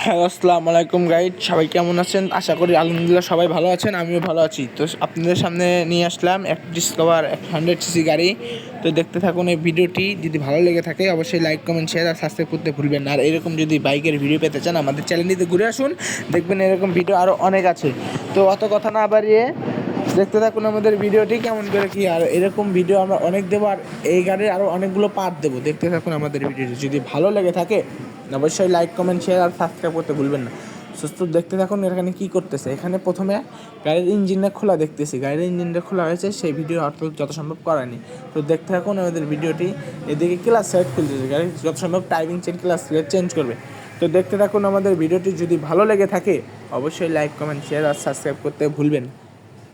Hello, আসসালামু আলাইকুম guide. সবাই কেমন আছেন? আশা করি আলহামদুলিল্লাহ সবাই ভালো আছেন, আমিও ভালো আছি। তো আপনাদের সামনে নিয়ে আসলাম একটা ডিসকভার 100cc গাড়ি। তো দেখতে থাকুন এই ভিডিওটি। যদি ভালো লেগে থাকে অবশ্যই লাইক, কমেন্ট, শেয়ার আর সাবস্ক্রাইব করতে ভুলবেন না। আর এরকম যদি বাইকের ভিডিও পেতে চান আমাদের চ্যানেলটিতে ঘুরে আসুন, দেখবেন এরকম ভিডিও আরও অনেক আছে। তো অত কথা না বাড়িয়ে দেখতে থাকুন আমাদের ভিডিওটি কেমন করে কি। আর এরকম ভিডিও আমরা অনেক দেবো, আর এই গাড়ির আরও অনেকগুলো পার্ট দেবো। দেখতে থাকুন আমাদের ভিডিওটি। যদি ভালো লেগে থাকে অবশ্যই লাইক, কমেন্ট, শেয়ার আর সাবস্ক্রাইব করতে ভুলবেন না। সুস্থ দেখতে থাকুন এখানে কি করতেছে। এখানে প্রথমে গাড়ির ইঞ্জিনটা খোলা দেখতেছি, গাড়ির ইঞ্জিনটা খোলা হয়েছে, সেই ভিডিও অর্থ যত সম্ভব করেনি। তো দেখতে থাকুন আমাদের ভিডিওটি। এদিকে ক্লাস সেট খুলতেছে, গাড়ি যত সম্ভব টাইমিং চেঞ্জ, ক্লাস চেঞ্জ করবে। তো দেখতে থাকুন আমাদের ভিডিওটি। যদি ভালো লেগে থাকে অবশ্যই লাইক, কমেন্ট, শেয়ার আর সাবস্ক্রাইব করতে ভুলবেন।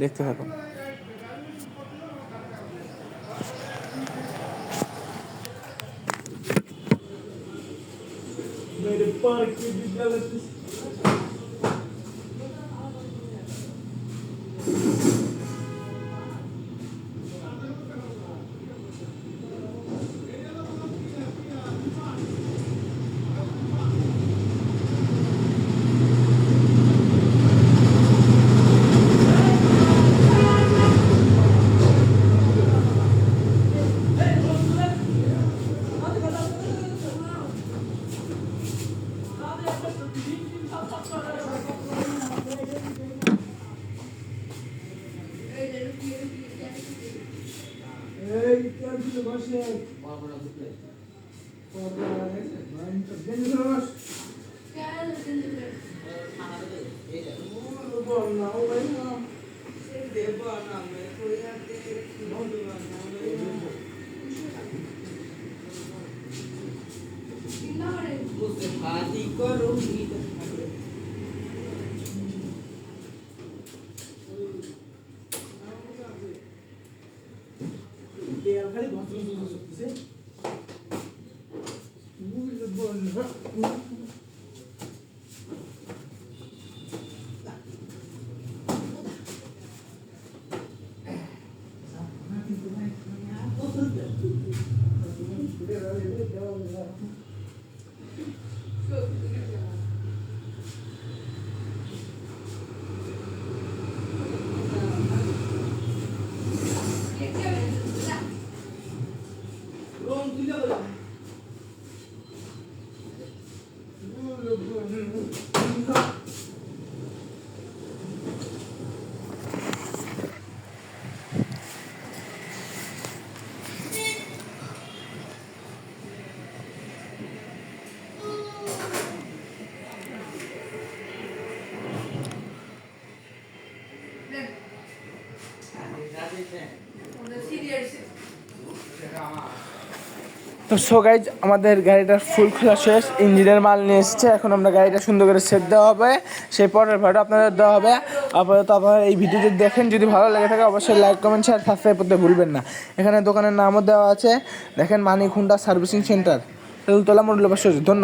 দেখতে থাকুন। मेरे पार्क की भी गलत তো সো গাইজ, আমাদের গাড়িটার ফুল খোলা শেষ, ইঞ্জিনের মাল নিয়ে এসেছে। এখন আমরা গাড়িটা সুন্দর করে সেট দেওয়া হবে, সেই পরের ভাড়া আপনাদের দেওয়া হবে। আপাতত আপনারা এই ভিডিওটি দেখেন, যদি ভালো লেগে থাকে অবশ্যই লাইক, কমেন্ট, শেয়ার, সাবস্ক্রাইব করতে ভুলবেন না। এখানে দোকানের নামও দেওয়া আছে, দেখেন মানিক হুন্ডা সার্ভিসিং সেন্টার, তেলতলা মডেল বাস। ধন্যবাদ।